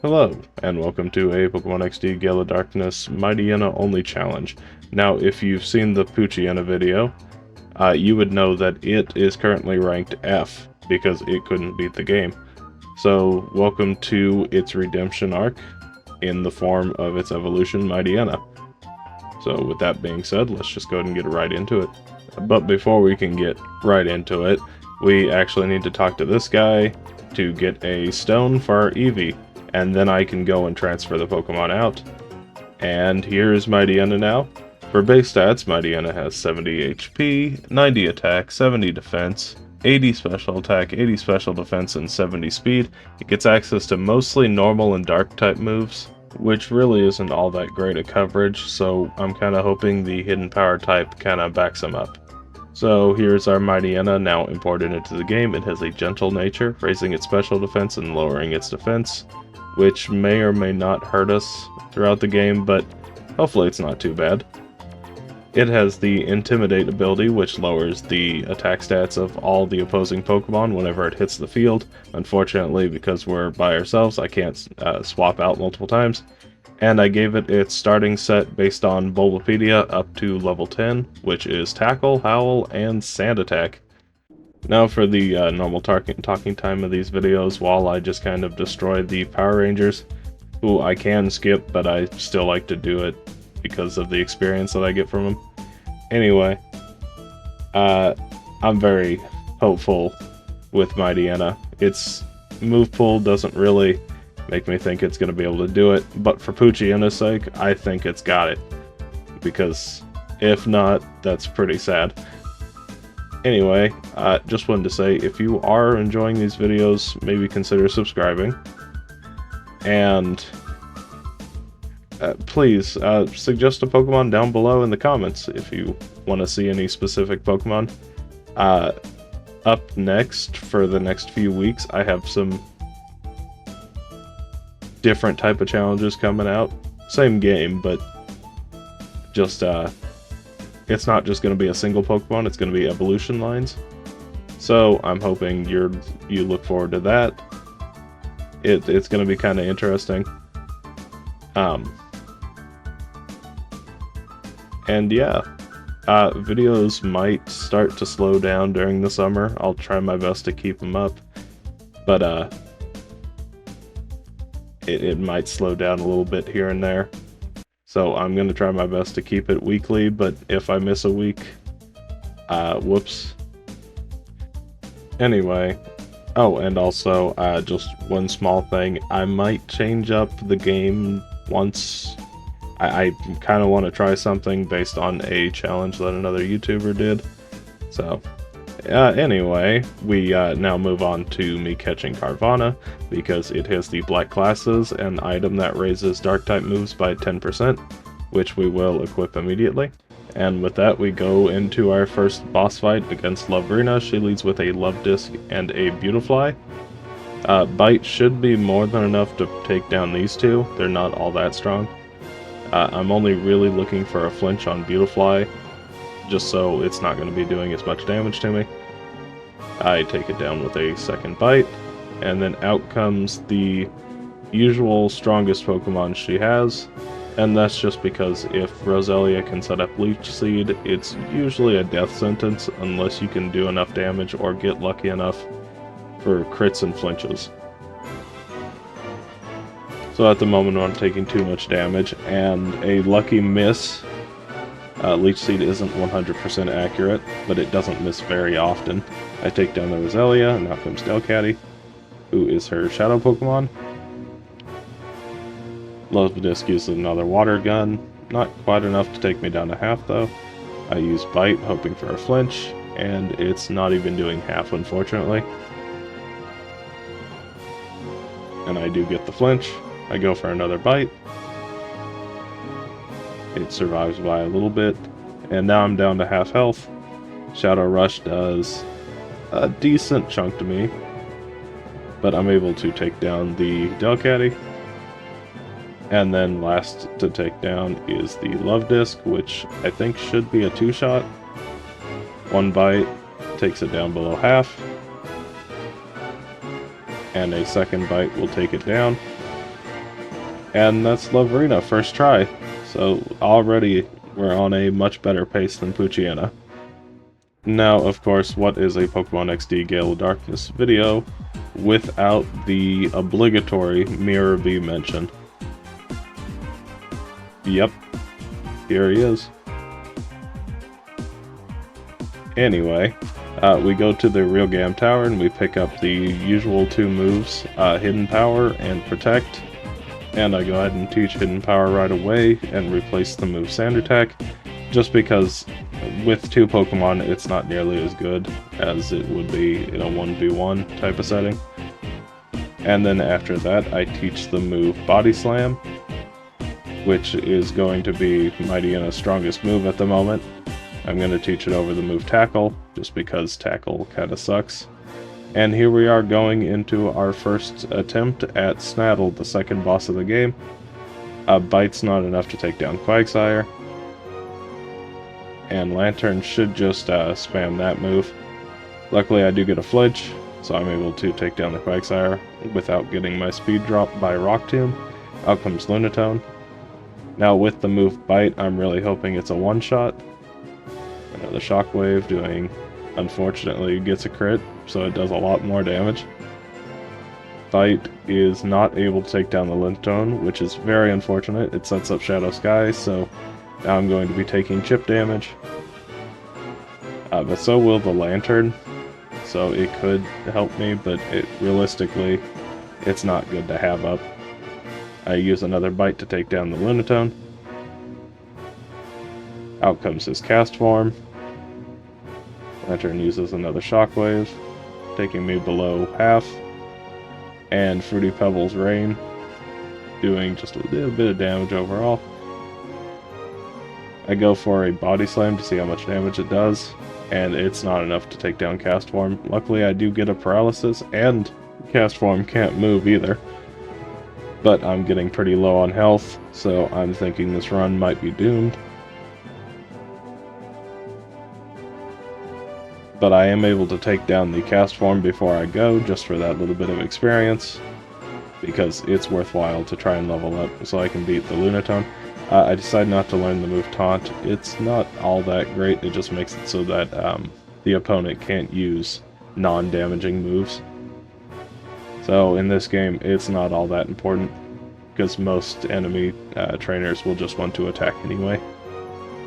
Hello, and welcome to a Pokemon XD Gale of Darkness Mightyena only challenge. Now, if you've seen the Poochyena video, you would know that it is currently ranked F, because it couldn't beat the game. So, welcome to its redemption arc, in the form of its evolution, Mightyena. So, with that being said, let's just go ahead and get right into it. But before we can get right into it, we actually need to talk to this guy to get a stone for our Eevee. And then I can go and transfer the Pokemon out. And here's Mightyena now. For base stats, Mightyena has 70 HP, 90 attack, 70 defense, 80 special attack, 80 special defense, and 70 speed. It gets access to mostly normal and dark type moves, which really isn't all that great at coverage, so I'm kind of hoping the hidden power type kind of backs him up. So here's our Mightyena now imported into the game. It has a gentle nature, raising its special defense and lowering its defense, which may or may not hurt us throughout the game, but hopefully it's not too bad. It has the Intimidate ability, which lowers the attack stats of all the opposing Pokemon whenever it hits the field. Unfortunately, because we're by ourselves, I can't swap out multiple times. And I gave it its starting set based on Bulbapedia up to level 10, which is Tackle, Howl, and Sand Attack. Now for the normal talking time of these videos, while I just kind of destroy the Power Rangers, who I can skip, but I still like to do it because of the experience that I get from them. Anyway, I'm very hopeful with Mightyena. Its move pool doesn't really make me think it's going to be able to do it, but for Poochyena's sake, I think it's got it. Because if not, that's pretty sad. Anyway, just wanted to say, if you are enjoying these videos, maybe consider subscribing. And please, suggest a Pokemon down below in the comments if you want to see any specific Pokemon. Up next, for the next few weeks, I have some different type of challenges coming out. Same game, but just, it's not just going to be a single Pokemon, it's going to be evolution lines. So I'm hoping you look forward to that. It's going to be kind of interesting. And yeah, videos might start to slow down during the summer. I'll try my best to keep them up. But it might slow down a little bit here and there. So I'm going to try my best to keep it weekly, but if I miss a week, whoops. Anyway, oh, and also, just one small thing, I might change up the game once. I kind of want to try something based on a challenge that another YouTuber did. So, anyway, we now move on to me catching Carvana, because it has the Black Classes, an item that raises Dark-type moves by 10%, which we will equip immediately. And with that, we go into our first boss fight against Lovrina. She leads with a Love Disc and a Beautifly. Bite should be more than enough to take down these two. They're not all that strong. I'm only really looking for a flinch on Beautifly, just so it's not going to be doing as much damage to me. I take it down with a second bite, and then out comes the usual strongest Pokemon she has, and that's just because if Roselia can set up Leech Seed, it's usually a death sentence unless you can do enough damage or get lucky enough for crits and flinches. So at the moment I'm taking too much damage, and a lucky miss. Leech Seed isn't 100% accurate, but it doesn't miss very often. I take down the Roselia, and out comes Delcatty, who is her Shadow Pokemon. Love Disc uses another Water Gun, not quite enough to take me down to half though. I use Bite, hoping for a flinch, and it's not even doing half, unfortunately. And I do get the flinch. I go for another bite. It survives by a little bit, and now I'm down to half health. Shadow Rush does a decent chunk to me, but I'm able to take down the Delcatty. And then last to take down is the Love Disc, which I think should be a 2-shot. One bite takes it down below half, and a second bite will take it down. And that's Loverina, first try. So already we're on a much better pace than Poochyena. Now, of course, what is a Pokemon XD Gale of Darkness video without the obligatory Mirror B mention? Yep, here he is. Anyway, we go to the Real Gam Tower and we pick up the usual two moves, Hidden Power and Protect. And I go ahead and teach Hidden Power right away and replace the move Sand Attack, just because with two Pokemon it's not nearly as good as it would be in a 1v1 type of setting. And then after that I teach the move Body Slam, which is going to be Mightyena's strongest move at the moment. I'm going to teach it over the move Tackle, just because Tackle kinda sucks. And here we are going into our first attempt at Snaddle, the second boss of the game. Bite's not enough to take down Quagsire. And Lantern should just spam that move. Luckily I do get a flinch, so I'm able to take down the Quagsire without getting my speed dropped by Rock Tomb. Out comes Lunatone. Now with the move Bite, I'm really hoping it's a one-shot. The Shockwave doing, unfortunately, gets a crit, so it does a lot more damage. Bite is not able to take down the Lunatone, which is very unfortunate. It sets up Shadow Sky, so now I'm going to be taking chip damage. But so will the Lantern, so it could help me, but realistically, it's not good to have up. I use another Bite to take down the Lunatone. Out comes his Cast Form. Lantern uses another Shockwave, taking me below half. And Fruity Pebbles Rain, doing just a little bit of damage overall. I go for a Body Slam to see how much damage it does, and it's not enough to take down Cast Form. Luckily I do get a Paralysis, and Cast Form can't move either. But I'm getting pretty low on health, so I'm thinking this run might be doomed. But I am able to take down the Cast Form before I go, just for that little bit of experience, because it's worthwhile to try and level up so I can beat the Lunatone. I decide not to learn the move Taunt. It's not all that great, it just makes it so that the opponent can't use non-damaging moves. So in this game, it's not all that important, because most enemy trainers will just want to attack anyway.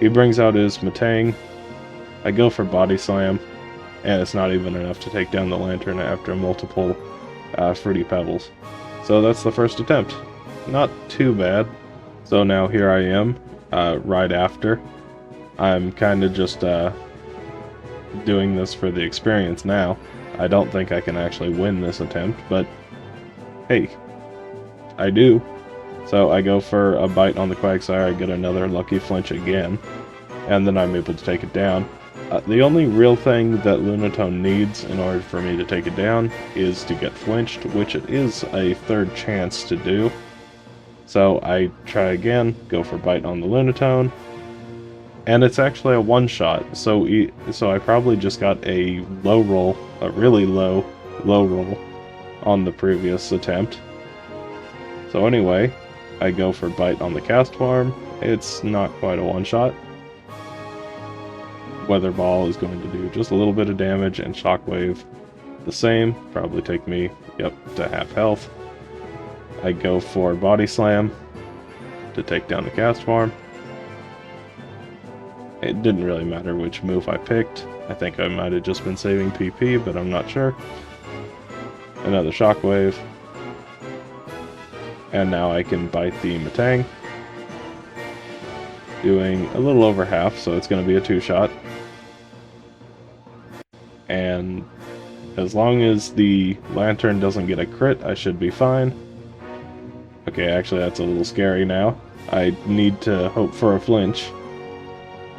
He brings out his Metang. I go for Body Slam, and it's not even enough to take down the Lantern after multiple Fruity Pebbles. So that's the first attempt. Not too bad. So now here I am, right after. I'm kind of just doing this for the experience now. I don't think I can actually win this attempt, but hey, I do. So I go for a Bite on the Quagsire, I get another lucky flinch again, and then I'm able to take it down. The only real thing that Lunatone needs in order for me to take it down is to get flinched, which it is a third chance to do. So I try again, go for Bite on the Lunatone, and it's actually a one-shot, so I probably just got a low roll, a really low roll on the previous attempt. So anyway, I go for Bite on the Cast Form. It's not quite a one-shot. Weather Ball is going to do just a little bit of damage, and Shockwave the same, probably take me, to half health. I go for Body Slam to take down the Cast Form. It didn't really matter which move I picked. I think I might have just been saving PP, but I'm not sure. Another Shockwave. And now I can bite the Metang, doing a little over half, so it's going to be a two-shot. And as long as the Lantern doesn't get a crit, I should be fine. Okay, actually that's a little scary now. I need to hope for a flinch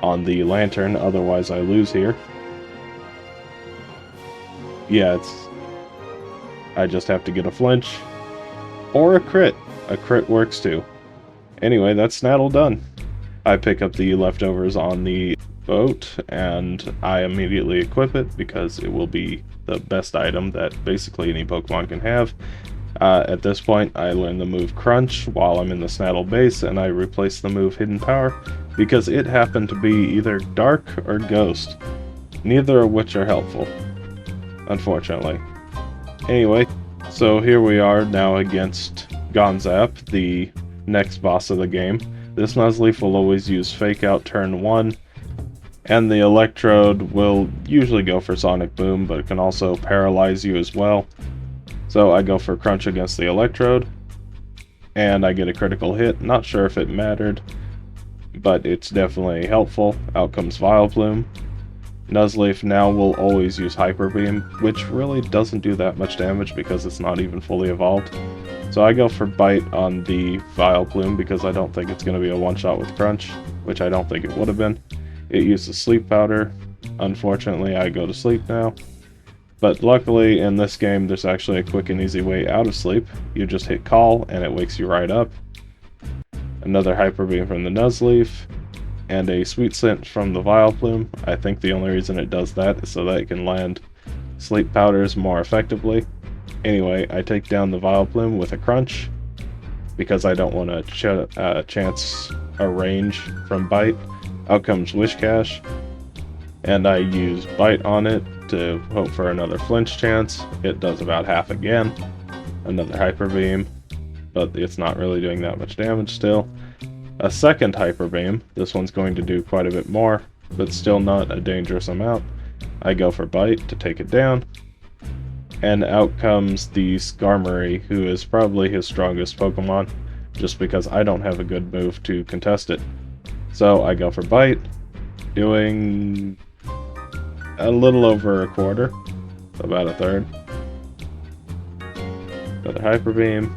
on the Lantern, otherwise I lose here. Yeah, I just have to get a flinch. Or a crit. A crit works too. Anyway, that's Snaddle done. I pick up the leftovers on the boat, and I immediately equip it, because it will be the best item that basically any Pokemon can have. At this point, I learn the move Crunch while I'm in the Snaddle base, and I replace the move Hidden Power because it happened to be either Dark or Ghost, neither of which are helpful, unfortunately. Anyway, so here we are now against Gonzap, the next boss of the game. This Nuzleaf will always use Fake Out turn 1, and the Electrode will usually go for Sonic Boom, but it can also paralyze you as well. So I go for Crunch against the Electrode, and I get a critical hit. Not sure if it mattered, but it's definitely helpful. Out comes Vileplume. Nuzleaf now will always use Hyper Beam, which really doesn't do that much damage because it's not even fully evolved. So I go for Bite on the Vileplume because I don't think it's going to be a one-shot with Crunch, which I don't think it would have been. It uses Sleep Powder. Unfortunately, I go to sleep now. But luckily, in this game, there's actually a quick and easy way out of sleep. You just hit Call, and it wakes you right up. Another Hyper Beam from the Nuzleaf, and a Sweet Scent from the Vileplume. I think the only reason it does that is so that it can land Sleep Powders more effectively. Anyway, I take down the Vileplume with a Crunch, because I don't want to chance a range from Bite. Out comes Wishcash, and I use Bite on it to hope for another flinch chance. It does about half again. Another Hyper Beam, but it's not really doing that much damage still. A second Hyper Beam. This one's going to do quite a bit more, but still not a dangerous amount. I go for Bite to take it down. And out comes the Skarmory, who is probably his strongest Pokemon, just because I don't have a good move to contest it. So I go for Bite, doing a little over a quarter, about a third. Another Hyper Beam.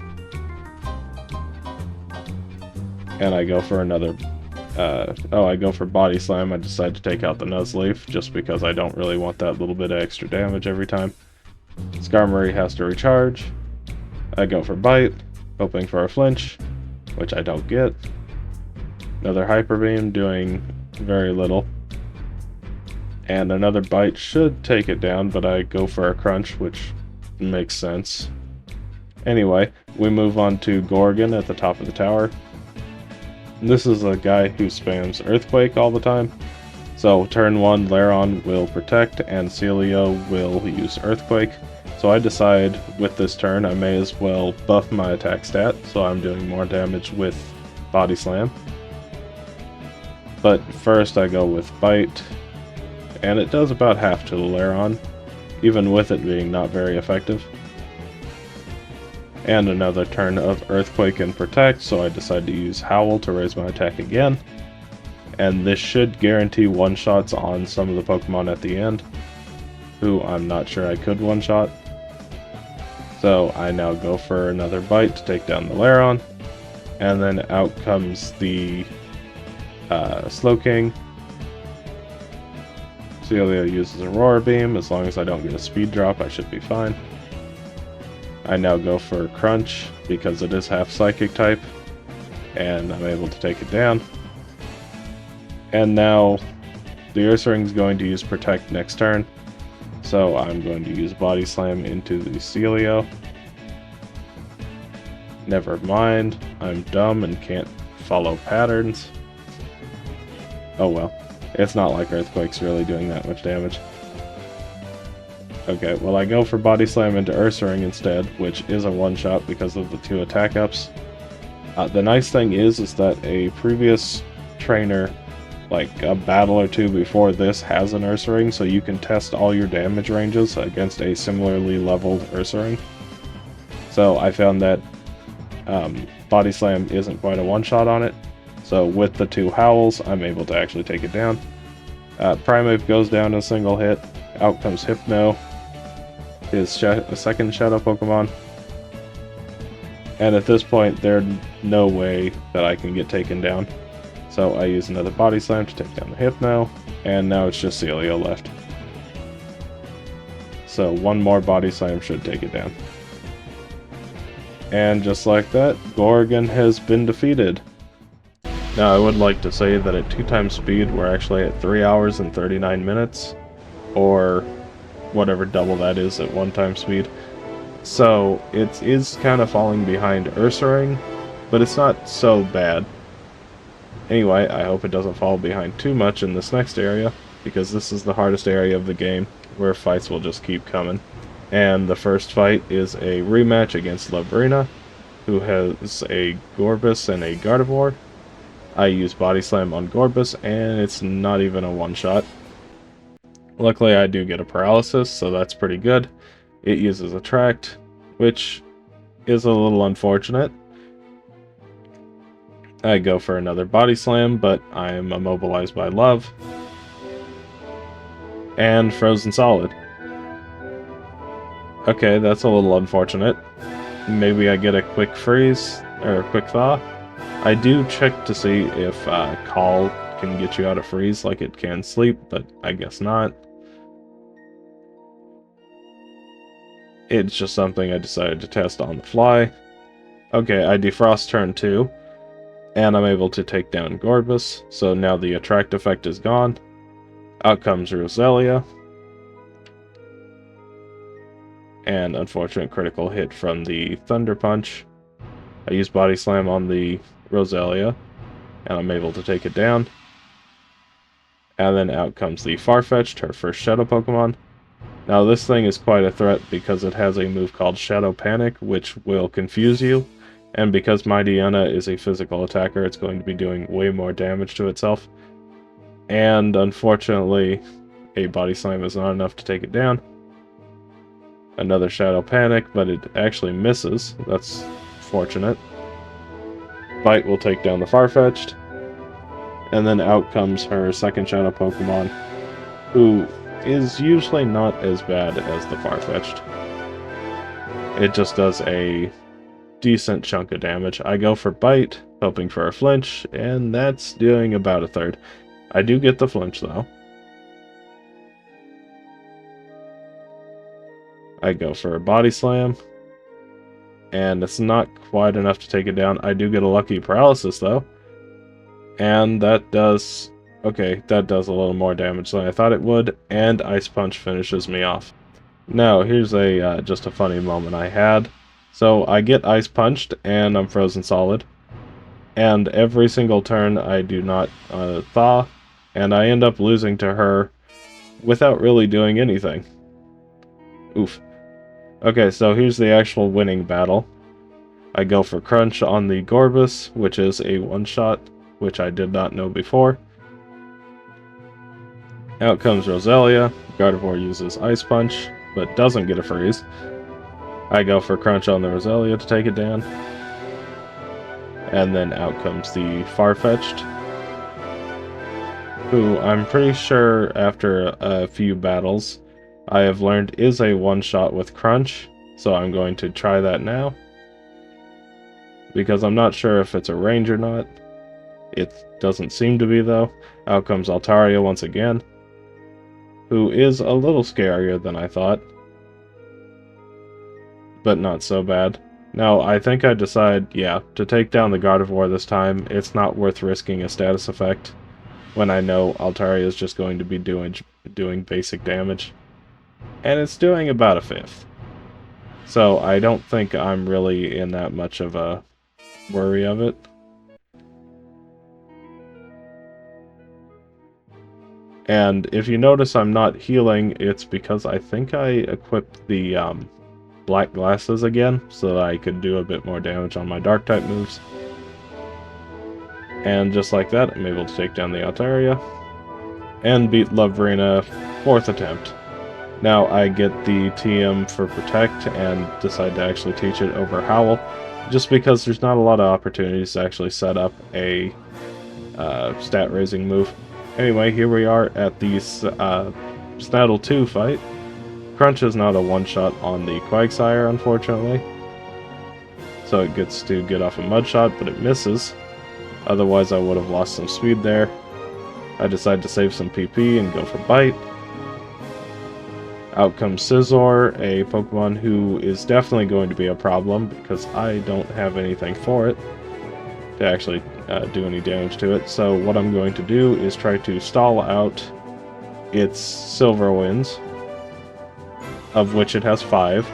And I go for another, I go for Body Slam. I decide to take out the Nuzleaf, just because I don't really want that little bit of extra damage every time. Skarmory has to recharge. I go for Bite, hoping for a flinch, which I don't get. Another Hyper Beam, doing very little. And another Bite should take it down, but I go for a Crunch, which makes sense. Anyway, we move on to Gorgon at the top of the tower. This is a guy who spams Earthquake all the time. So turn 1, Lairon will Protect, and Celio will use Earthquake. So I decide with this turn I may as well buff my attack stat, so I'm doing more damage with Body Slam. But first I go with Bite, and it does about half to the Lairon, even with it being not very effective. And another turn of Earthquake and Protect, so I decide to use Howl to raise my attack again. And this should guarantee one-shots on some of the Pokemon at the end, who I'm not sure I could one-shot. So I now go for another Bite to take down the Lairon, and then out comes the Slowking. Celio uses Aurora Beam. As long as I don't get a speed drop, I should be fine. I now go for Crunch because it is half Psychic type, and I'm able to take it down. And now the Ursaring is going to use Protect next turn, so I'm going to use Body Slam into the Celio. Never mind, I'm dumb and can't follow patterns. Oh well, it's not like Earthquake's really doing that much damage. Okay, well I go for Body Slam into Ursaring instead, which is a one-shot because of the 2 attack ups. The nice thing is that a previous trainer, like a battle or 2 before this, has an Ursaring, so you can test all your damage ranges against a similarly leveled Ursaring. So I found that Body Slam isn't quite a one-shot on it, so with the 2 Howls, I'm able to actually take it down. Primeape goes down in a single hit. Out comes Hypno, his second Shadow Pokemon. And at this point, there's no way that I can get taken down. So I use another Body Slam to take down the Hypno, and now it's just Celio left. So one more Body Slam should take it down. And just like that, Gorgon has been defeated. Now I would like to say that at 2 times speed, we're actually at 3 hours and 39 minutes, or whatever double that is at 1 time speed. So it is kind of falling behind Ursaring, but it's not so bad. Anyway, I hope it doesn't fall behind too much in this next area, because this is the hardest area of the game, where fights will just keep coming. And the first fight is a rematch against Lavrina, who has a Gorbis and a Gardevoir. I use Body Slam on Gorbis, and it's not even a one-shot. Luckily, I do get a paralysis, so that's pretty good. It uses Attract, which is a little unfortunate. I go for another Body Slam, but I am immobilized by Love. And Frozen Solid. Okay, that's a little unfortunate. Maybe I get a quick freeze, or a quick thaw. I do check to see if Call can get you out of freeze like it can sleep, but I guess not. It's just something I decided to test on the fly. Okay, I defrost turn 2, and I'm able to take down Gorbis, so now the Attract effect is gone. Out comes Roselia. And unfortunate critical hit from the Thunder Punch. I use Body Slam on the Roselia, and I'm able to take it down. And then out comes the Farfetch'd, her first Shadow Pokemon. Now this thing is quite a threat because it has a move called Shadow Panic, which will confuse you. And because Mightyena is a physical attacker, it's going to be doing way more damage to itself. And unfortunately, a Body Slam is not enough to take it down. Another Shadow Panic, but it actually misses. That's fortunate. Bite will take down the Farfetch'd. And then out comes her second Shadow Pokemon, who is usually not as bad as the Farfetch'd. It just does a decent chunk of damage. I go for Bite, hoping for a flinch, and that's doing about a third. I do get the flinch, though. I go for a Body Slam, and it's not quite enough to take it down. I do get a lucky paralysis, though, and that does... okay, that does a little more damage than I thought it would, and Ice Punch finishes me off. Now, here's a just a funny moment I had. So, I get Ice Punched, and I'm Frozen Solid, and every single turn I do not thaw, and I end up losing to her without really doing anything. Oof. Okay, so here's the actual winning battle. I go for Crunch on the Gorbis, which is a one-shot, which I did not know before. Out comes Roselia. Gardevoir uses Ice Punch, but doesn't get a freeze. I go for Crunch on the Roselia to take it down. And then out comes the Farfetch'd, who I'm pretty sure after a few battles I have learned is a one-shot with Crunch, so I'm going to try that now. Because I'm not sure if it's a range or not. It doesn't seem to be, though. Out comes Altaria once again, who is a little scarier than I thought, but not so bad. Now, I think I decide, yeah, to take down the Gardevoir this time, it's not worth risking a status effect when I know Altaria is just going to be doing basic damage. And it's doing about a fifth. So I don't think I'm really in that much of a worry of it. And if you notice I'm not healing, it's because I think I equipped the black glasses again, so that I could do a bit more damage on my dark type moves. And just like that, I'm able to take down the Altaria and beat Lavrina 4th attempt. Now I get the TM for Protect and decide to actually teach it over Howl, just because there's not a lot of opportunities to actually set up a stat raising move. Anyway, here we are at the Snaddle 2 fight. Crunch is not a one-shot on the Quagsire, unfortunately. So it gets to get off a Mud Shot, but it misses. Otherwise I would have lost some speed there. I decide to save some PP and go for Bite. Out comes Scizor, a Pokemon who is definitely going to be a problem because I don't have anything for it to actually do any damage to it. So what I'm going to do is try to stall out its Silver Winds, of which it has 5.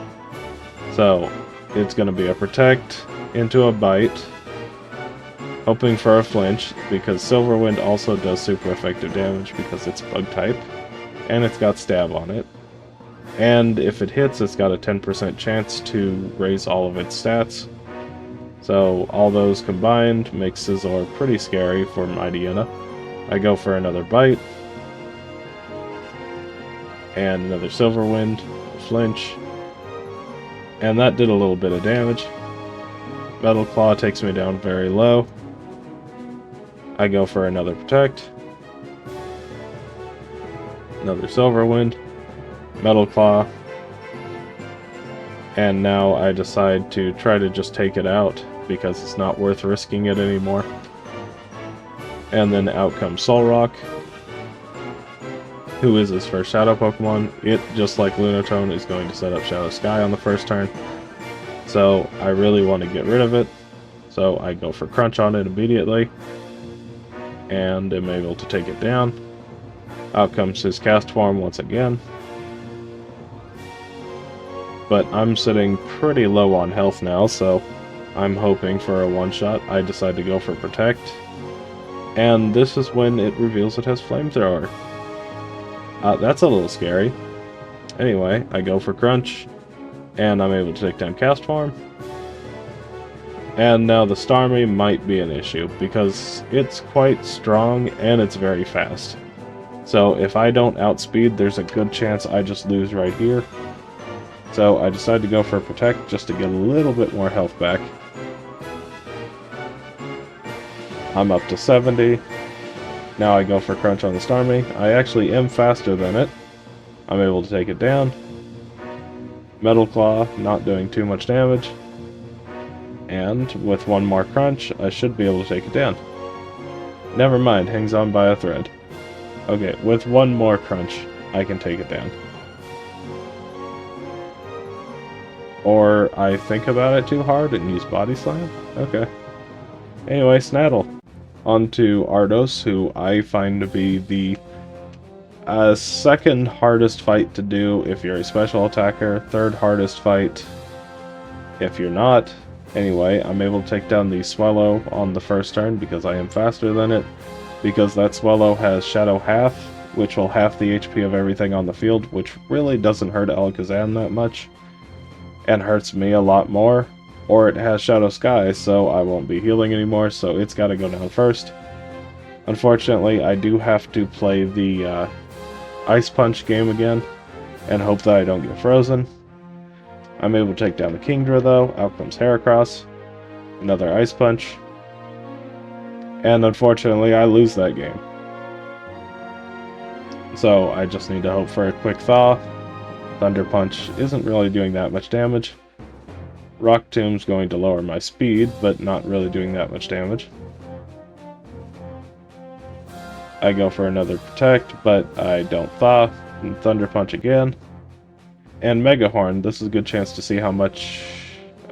So, it's going to be a Protect into a Bite, hoping for a flinch, because Silverwind also does super effective damage because it's Bug type, and it's got Stab on it. And if it hits, it's got a 10% chance to raise all of its stats. So all those combined make Scizor pretty scary for Mightyena. I go for another Bite, and another Silverwind, flinch, and that did a little bit of damage. Metal Claw takes me down very low. I go for another Protect, another Silverwind, Metal Claw, and now I decide to try to just take it out because it's not worth risking it anymore. And then out comes Solrock, who is his first Shadow Pokemon. It, just like Lunatone, is going to set up Shadow Sky on the first turn. So I really want to get rid of it. So I go for Crunch on it immediately, and am able to take it down. Out comes his Cast Form once again. But I'm sitting pretty low on health now, so I'm hoping for a one-shot. I decide to go for Protect. And this is when it reveals it has Flamethrower. That's a little scary. Anyway, I go for Crunch, and I'm able to take down Cast Form. And now the Starmie might be an issue, because it's quite strong and it's very fast. So if I don't outspeed, there's a good chance I just lose right here. So I decided to go for a Protect just to get a little bit more health back. I'm up to 70. Now I go for Crunch on the Starmie. I actually am faster than it. I'm able to take it down. Metal Claw, not doing too much damage. And with one more Crunch, I should be able to take it down. Never mind, hangs on by a thread. Okay, with one more Crunch, I can take it down. Or I think about it too hard and use Body Slam? Okay. Anyway, Snaddle. On to Ardos, who I find to be the second hardest fight to do if you're a special attacker, third hardest fight if you're not. Anyway, I'm able to take down the Swellow on the first turn because I am faster than it, because that Swellow has Shadow Half, which will half the HP of everything on the field, which really doesn't hurt Alakazam that much, and hurts me a lot more. Or it has Shadow Sky, so I won't be healing anymore, so it's got to go down first. Unfortunately, I do have to play the Ice Punch game again, and hope that I don't get frozen. I'm able to take down the Kingdra though. Out comes Heracross. Another Ice Punch. And unfortunately, I lose that game. So I just need to hope for a quick thaw. Thunder Punch isn't really doing that much damage. Rock Tomb's going to lower my speed, but not really doing that much damage. I go for another Protect, but I don't thaw. And Thunder Punch again. And Mega Horn, this is a good chance to see how much...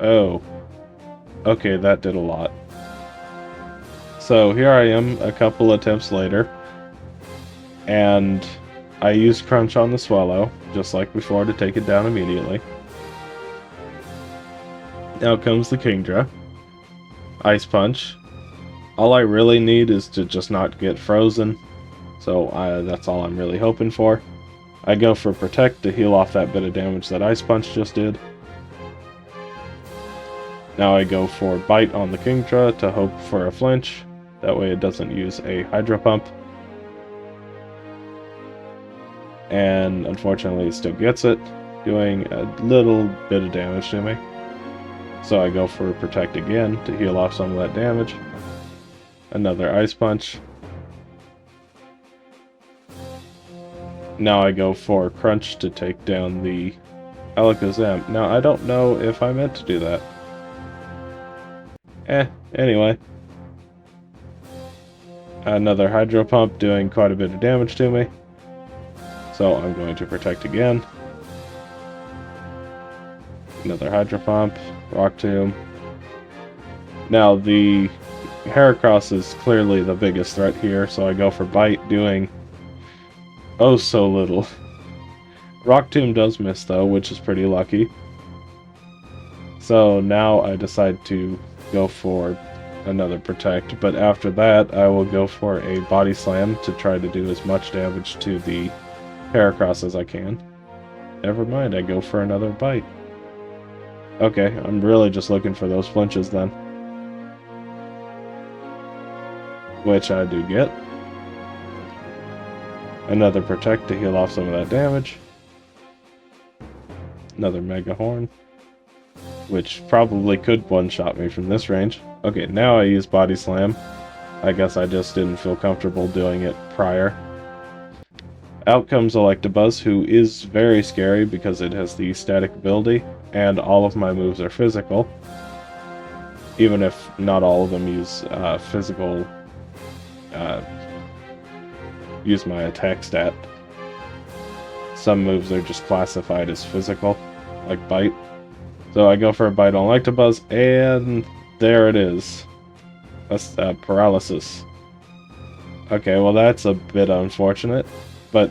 Oh. Okay, that did a lot. So here I am, a couple attempts later. And I used Crunch on the Swellow, just like before, to take it down immediately. Now comes the Kingdra. Ice Punch. All I really need is to just not get frozen. So that's all I'm really hoping for. I go for Protect to heal off that bit of damage that Ice Punch just did. Now I go for Bite on the Kingdra to hope for a flinch. That way it doesn't use a Hydro Pump. And unfortunately it still gets it, doing a little bit of damage to me. So I go for Protect again to heal off some of that damage. Another Ice Punch. Now I go for Crunch to take down the Alakazam. Now I don't know if I meant to do that. Anyway. Another Hydro Pump doing quite a bit of damage to me. So I'm going to Protect again. Another Hydro Pump. Rock Tomb. Now the Heracross is clearly the biggest threat here, so I go for Bite, doing oh so little. Rock Tomb does miss though, which is pretty lucky. So now I decide to go for another protect, but after that I will go for a body slam to try to do as much damage to the Heracross as I can. Never mind, I go for another bite. Okay, I'm really just looking for those flinches then. Which I do get. Another protect to heal off some of that damage. Another Mega Horn, which probably could one-shot me from this range. Okay, now I use Body Slam. I guess I just didn't feel comfortable doing it prior. Out comes Electabuzz, who is very scary because it has the static ability, and all of my moves are physical. Even if not all of them use physical... use my attack stat. Some moves are just classified as physical, like Bite. So I go for a bite on Electabuzz, and there it is. That's paralysis. Okay, well that's a bit unfortunate, but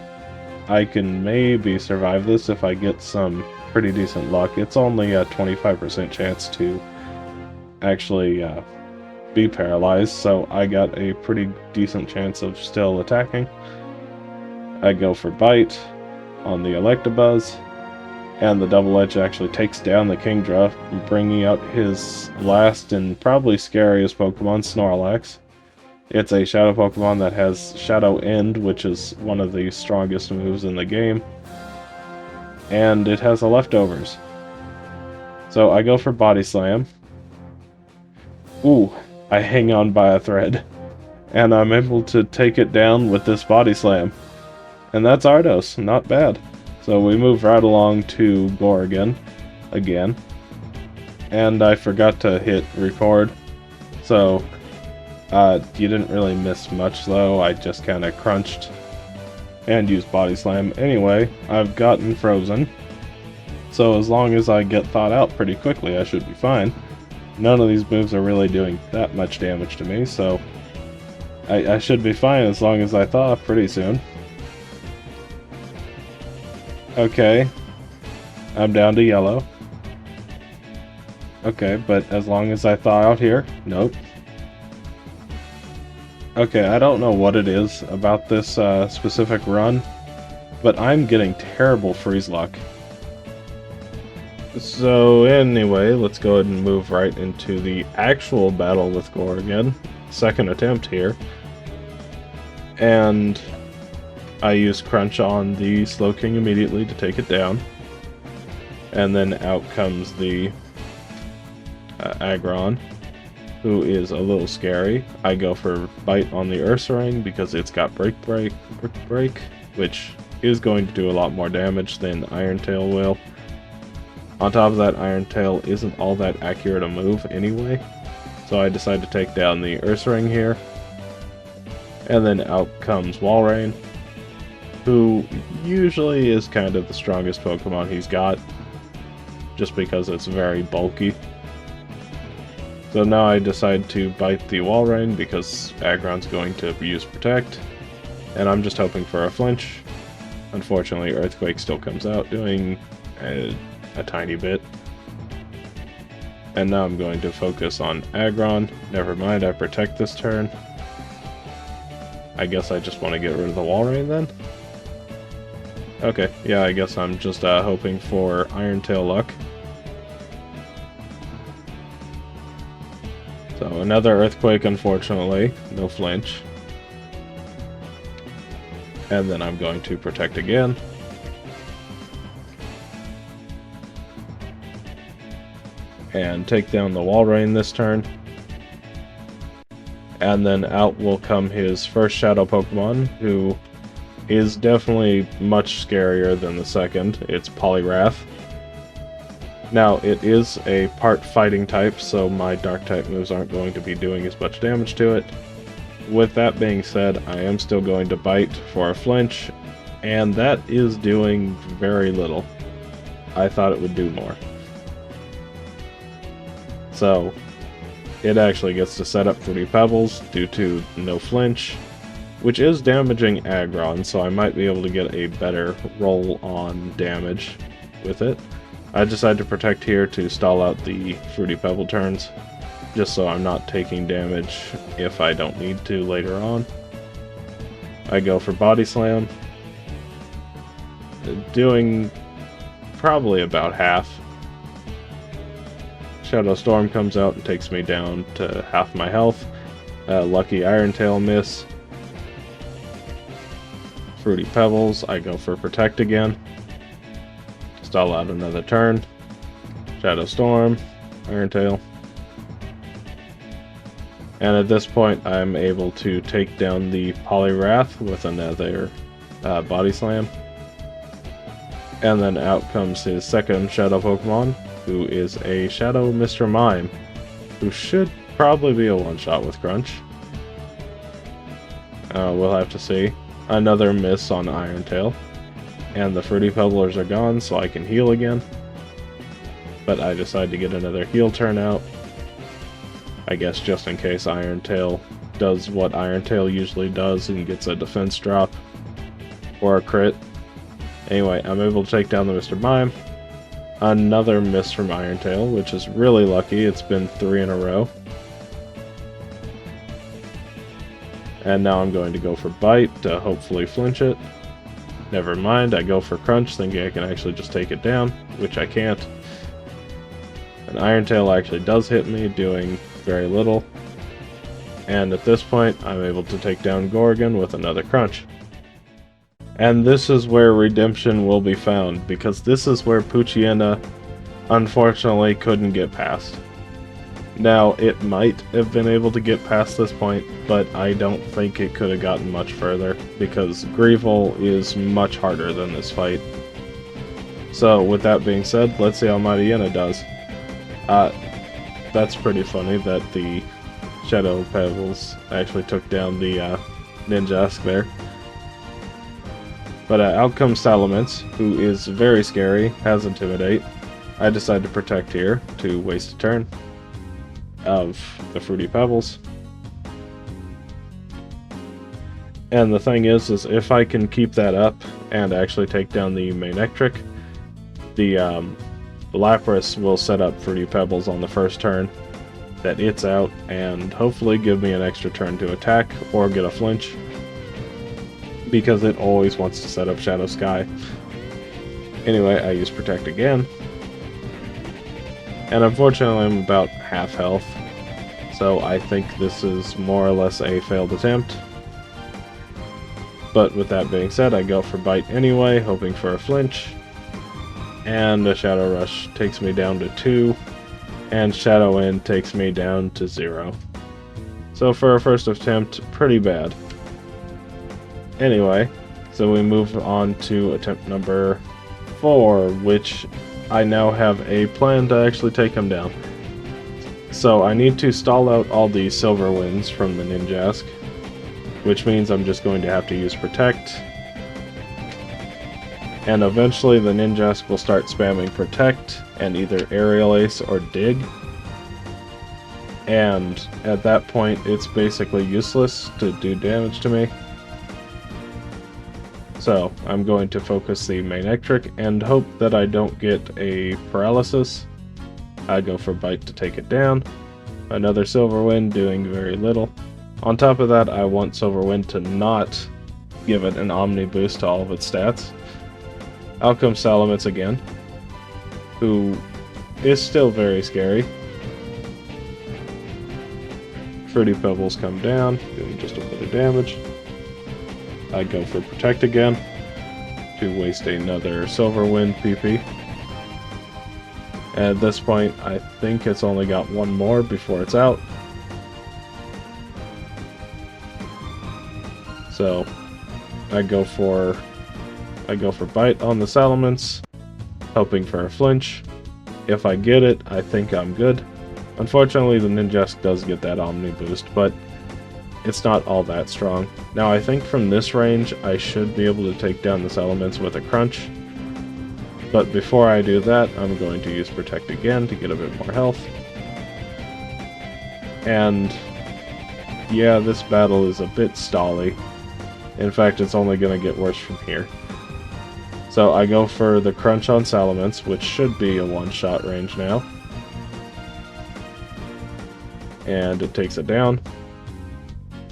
I can maybe survive this if I get some pretty decent luck. It's only a 25% chance to actually be paralyzed, so I got a pretty decent chance of still attacking. I go for Bite on the Electabuzz, and the Double Edge actually takes down the Kingdra, bringing out his last and probably scariest Pokemon, Snorlax. It's a Shadow Pokemon that has Shadow End, which is one of the strongest moves in the game, and it has a Leftovers. So I go for Body Slam. Ooh, I hang on by a thread, and I'm able to take it down with this Body Slam. And that's Ardos, not bad. So we move right along to Gorgon again. And I forgot to hit record. So you didn't really miss much though. I just kind of crunched and used Body Slam. Anyway, I've gotten frozen. So as long as I get thawed out pretty quickly, I should be fine. None of these moves are really doing that much damage to me, so I should be fine as long as I thaw pretty soon. Okay, I'm down to yellow. Okay, but as long as I thaw out here, nope. Okay, I don't know what it is about this specific run, but I'm getting terrible freeze luck. So anyway, let's go ahead and move right into the actual battle with Gorgon. Second attempt here. And I use Crunch on the Slowking immediately to take it down. And then out comes the Aggron, who is a little scary. I go for Bite on the Ursaring because it's got Break, which is going to do a lot more damage than Iron Tail will. On top of that, Iron Tail isn't all that accurate a move anyway, so I decide to take down the Ursaring here. And then out comes Walrein, who usually is kind of the strongest Pokemon he's got, just because it's very bulky. So now I decide to bite the Walrein because Aggron's going to use Protect, and I'm just hoping for a flinch. Unfortunately, Earthquake still comes out, doing a tiny bit. And now I'm going to focus on Aggron. Never mind, I Protect this turn. I guess I just want to get rid of the Walrein then? Okay, yeah, I guess I'm just hoping for Iron Tail luck. So another Earthquake, unfortunately. No flinch. And then I'm going to Protect again. And take down the Walrein this turn. And then out will come his first Shadow Pokemon, who is definitely much scarier than the second. It's Poliwrath. Now, it is a part fighting type, so my Dark type moves aren't going to be doing as much damage to it. With that being said, I am still going to Bite for a flinch, and that is doing very little. I thought it would do more. So, it actually gets to set up Fruity Pebbles due to no flinch, which is damaging Aggron, so I might be able to get a better roll on damage with it. I decide to protect here to stall out the Fruity Pebble turns, just so I'm not taking damage if I don't need to later on. I go for Body Slam, doing probably about half. Shadow Storm comes out and takes me down to half my health. Lucky Iron Tail miss. Fruity Pebbles, I go for Protect again. Stall out another turn. Shadow Storm, Iron Tail. And at this point, I'm able to take down the Poliwrath with another Body Slam. And then out comes his second Shadow Pokemon, who is a Shadow Mr. Mime, who should probably be a one-shot with Crunch. We'll have to see. Another miss on Iron Tail. And the Fruity Pebblers are gone, so I can heal again. But I decide to get another heal turn out. I guess just in case Iron Tail does what Iron Tail usually does and gets a defense drop. Or a crit. Anyway, I'm able to take down the Mr. Mime. Another miss from Iron Tail, which is really lucky. It's been 3 in a row. And now I'm going to go for Bite to hopefully flinch it. Never mind, I go for Crunch thinking I can actually just take it down, which I can't. And Iron Tail actually does hit me, doing very little. And at this point, I'm able to take down Gorgon with another Crunch. And this is where redemption will be found, because this is where Poochyena unfortunately couldn't get past. Now, it might have been able to get past this point, but I don't think it could have gotten much further, because Greevil is much harder than this fight. So, with that being said, let's see how Mightyena does. That's pretty funny that the Shadow Pebbles actually took down the Ninjask there. But out comes Salamence, who is very scary, has Intimidate. I decide to protect here to waste a turn of the Fruity Pebbles. And the thing is if I can keep that up and actually take down the Manectric, the Lapras will set up Fruity Pebbles on the first turn that it's out, and hopefully give me an extra turn to attack or get a flinch, because it always wants to set up Shadow Sky. Anyway, I use Protect again. And unfortunately I'm about half health, so I think this is more or less a failed attempt. But with that being said, I go for Bite anyway, hoping for a flinch. And a Shadow Rush takes me down to 2, and Shadow Wind takes me down to 0. So for a first attempt, pretty bad. Anyway, so we move on to attempt number 4, which I now have a plan to actually take him down. So I need to stall out all the Silver Winds from the Ninjask, which means I'm just going to have to use Protect. And eventually the Ninjask will start spamming Protect and either Aerial Ace or Dig. And at that point it's basically useless to do damage to me. So I'm going to focus the Manectric and hope that I don't get a Paralysis. I go for Bite to take it down. Another Silver Wind doing very little. On top of that, I want Silver Wind to not give it an Omni boost to all of its stats. Out comes Salamence again, who is still very scary. Fruity Pebbles come down, doing just a bit of damage. I go for Protect again to waste another Silver Wind PP. At this point, I think it's only got one more before it's out. So I go for Bite on the Salamence, hoping for a flinch. If I get it, I think I'm good. Unfortunately, the Ninjask does get that Omni boost, but it's not all that strong. Now I think from this range I should be able to take down the Salamence with a Crunch. But before I do that, I'm going to use Protect again to get a bit more health. And yeah, this battle is a bit stally. In fact, it's only going to get worse from here. So I go for the Crunch on Salamence, which should be a one-shot range now. And it takes it down.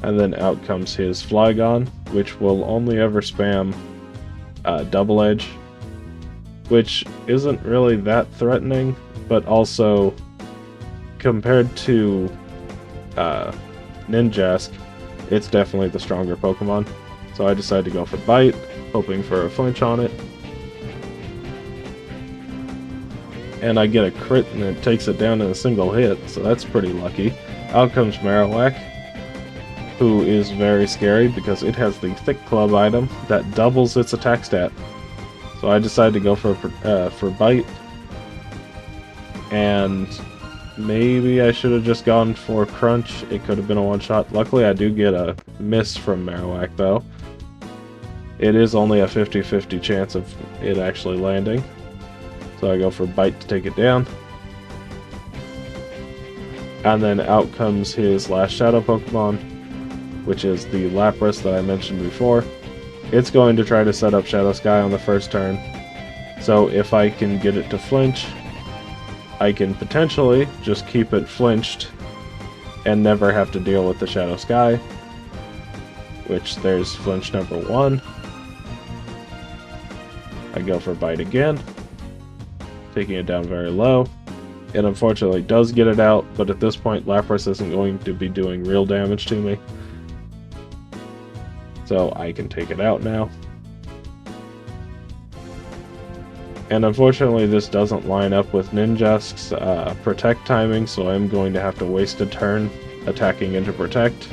And then out comes his Flygon, which will only ever spam Double Edge, which isn't really that threatening, but also compared to Ninjask, it's definitely the stronger Pokemon. So I decided to go for Bite, hoping for a flinch on it. And I get a crit and it takes it down in a single hit, so that's pretty lucky. Out comes Marowak, who is very scary because it has the Thick Club item that doubles its attack stat. So I decided to go for Bite. And maybe I should have just gone for Crunch. It could have been a one-shot. Luckily, I do get a miss from Marowak, though. It is only a 50-50 chance of it actually landing. So I go for Bite to take it down. And then out comes his last Shadow Pokemon, which is the Lapras that I mentioned before. It's going to try to set up Shadow Sky on the first turn. So if I can get it to flinch, I can potentially just keep it flinched and never have to deal with the Shadow Sky, which there's flinch number 1. I go for Bite again, taking it down very low. It unfortunately does get it out, but at this point Lapras isn't going to be doing real damage to me. So I can take it out now. And unfortunately this doesn't line up with Ninjask's Protect timing, so I'm going to have to waste a turn attacking into Protect.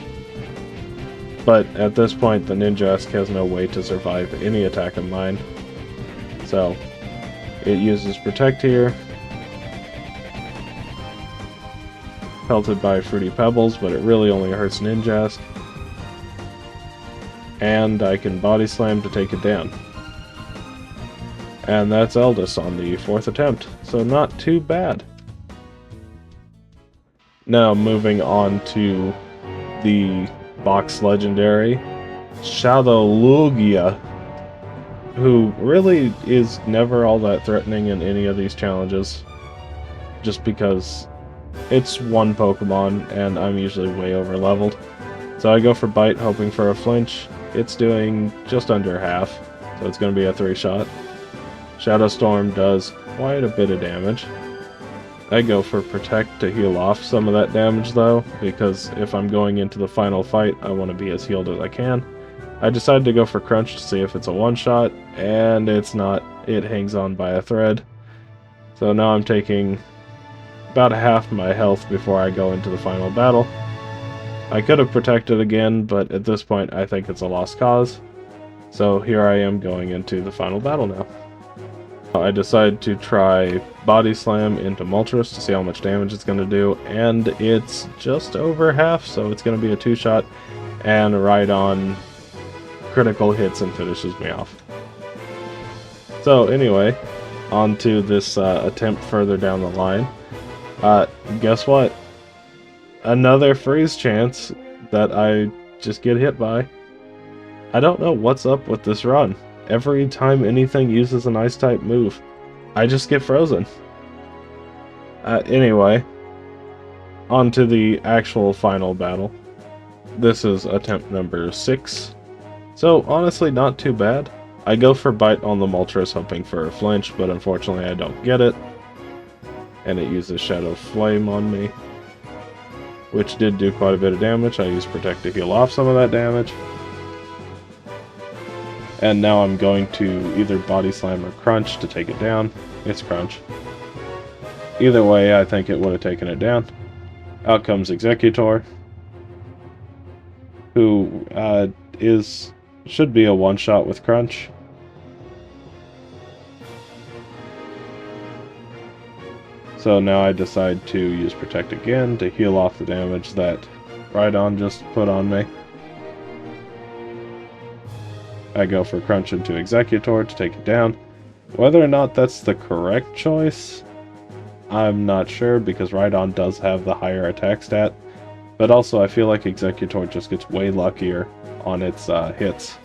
But at this point the Ninjask has no way to survive any attack of mine. So it uses Protect here. Pelted by Fruity Pebbles, but it really only hurts Ninjask. And I can Body Slam to take it down. And that's Eldest on the 4th attempt, so not too bad. Now moving on to the box legendary, Shadowlugia, who really is never all that threatening in any of these challenges, just because it's one Pokemon and I'm usually way over leveled. So I go for Bite hoping for a flinch. It's doing just under half, so it's going to be a 3-shot. Shadow Storm does quite a bit of damage. I go for Protect to heal off some of that damage though, because if I'm going into the final fight, I want to be as healed as I can. I decided to go for Crunch to see if it's a one-shot, and it's not. It hangs on by a thread. So now I'm taking about half my health before I go into the final battle. I could have protected again, but at this point I think it's a lost cause. So here I am going into the final battle now. I decided to try Body Slam into Moltres to see how much damage it's going to do, and it's just over half, so it's going to be a 2-shot, and Rhydon critical hits and finishes me off. So anyway, on to this attempt further down the line. Guess what? Another freeze chance that I just get hit by. I don't know what's up with this run. Every time anything uses an Ice-type move, I just get frozen. Anyway, on to the actual final battle. This is attempt number 6. So, honestly, not too bad. I go for Bite on the Moltres hoping for a flinch, but unfortunately I don't get it. And it uses Shadow Flame on me, which did do quite a bit of damage. I used Protect to heal off some of that damage. And now I'm going to either Body Slam or Crunch to take it down. It's Crunch. Either way, I think it would have taken it down. Out comes Executor, who should be a one-shot with Crunch. So now I decide to use Protect again to heal off the damage that Rhydon just put on me. I go for Crunch into Executor to take it down. Whether or not that's the correct choice, I'm not sure, because Rhydon does have the higher attack stat. But also I feel like Executor just gets way luckier on its hits.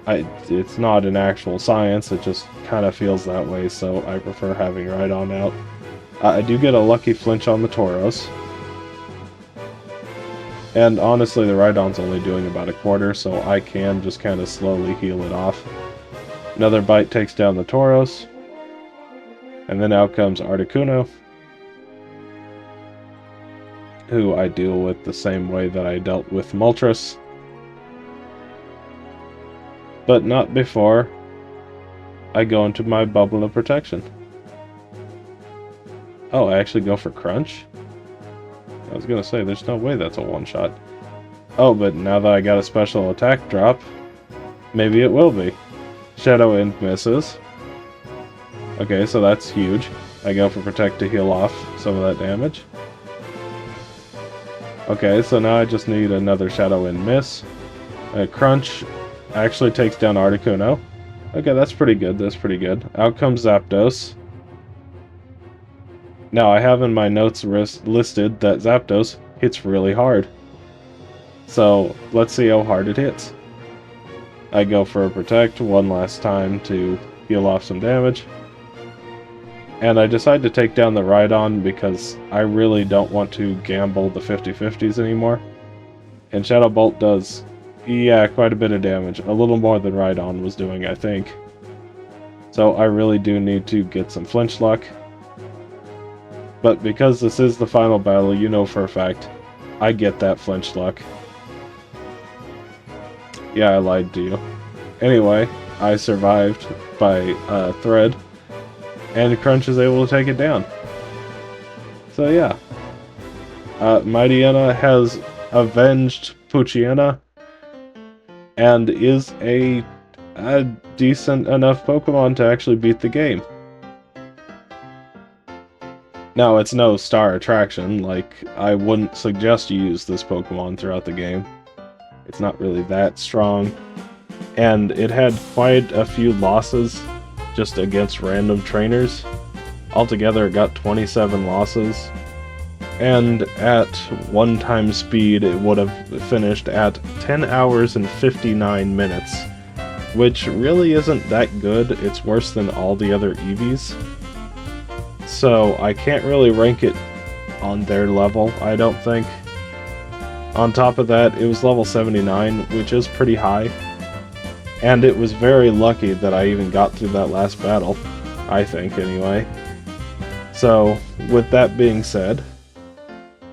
It's not an actual science, it just kind of feels that way, so I prefer having Rhydon out. I do get a lucky flinch on the Tauros. And honestly, the Rhydon's only doing about a quarter, so I can just kind of slowly heal it off. Another bite takes down the Tauros. And then out comes Articuno, who I deal with the same way that I dealt with Moltres. But not before I go into my bubble of protection. Oh, I actually go for Crunch? I was gonna say, there's no way that's a one-shot. Oh, but now that I got a special attack drop, maybe it will be. Shadow Wind misses. Okay, so that's huge. I go for Protect to heal off some of that damage. Okay, so now I just need another Shadow Wind miss. Crunch actually takes down Articuno. Okay, that's pretty good, that's pretty good. Out comes Zapdos. Now, I have in my notes listed that Zapdos hits really hard. So, let's see how hard it hits. I go for a Protect one last time to heal off some damage. And I decide to take down the Rhydon because I really don't want to gamble the 50-50s anymore. And Shadow Bolt does, yeah, quite a bit of damage. A little more than Rhydon was doing, I think. So I really do need to get some flinch luck. But because this is the final battle, you know for a fact, I get that flinch luck. Yeah, I lied to you. Anyway, I survived by Thread, and Crunch is able to take it down. So yeah. Mightyena has avenged Poochyena, and is a decent enough Pokemon to actually beat the game. Now, it's no star attraction, like, I wouldn't suggest you use this Pokemon throughout the game. It's not really that strong. And it had quite a few losses just against random trainers. Altogether, it got 27 losses. And at 1 speed, it would have finished at 10 hours and 59 minutes. Which really isn't that good. It's worse than all the other Eevees. So I can't really rank it on their level, I don't think. On top of that, it was level 79, which is pretty high. And it was very lucky that I even got through that last battle. I think, anyway. So, with that being said,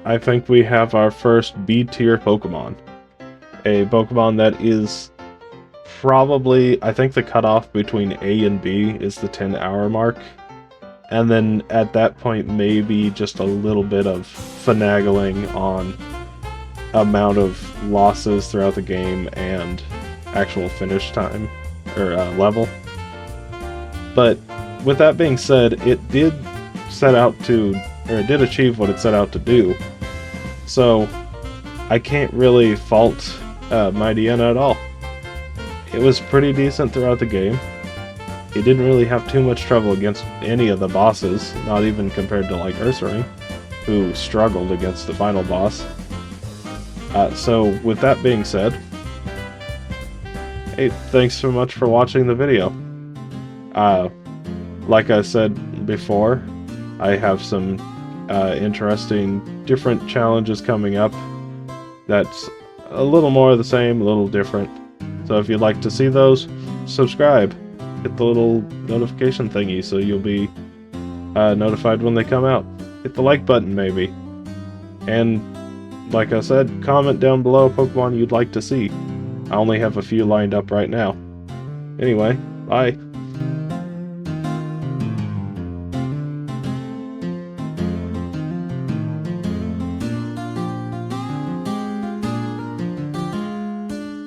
I think we have our first B-tier Pokemon. A Pokemon that is probably, I think the cutoff between A and B is the 10-hour mark. And then at that point, maybe just a little bit of finagling on amount of losses throughout the game and actual finish time, or level. But with that being said, it did set out to, or it did achieve what it set out to do. So I can't really fault Mightyena at all. It was pretty decent throughout the game. It didn't really have too much trouble against any of the bosses, not even compared to like Ursaring, who struggled against the final boss. So with that being said, hey, thanks so much for watching the video. Like I said before, I have some interesting different challenges coming up that's a little more of the same, a little different. So if you'd like to see those, subscribe. Hit the little notification thingy so you'll be notified when they come out. Hit the like button maybe. And like I said, comment down below a Pokemon you'd like to see. I only have a few lined up right now. Anyway, bye.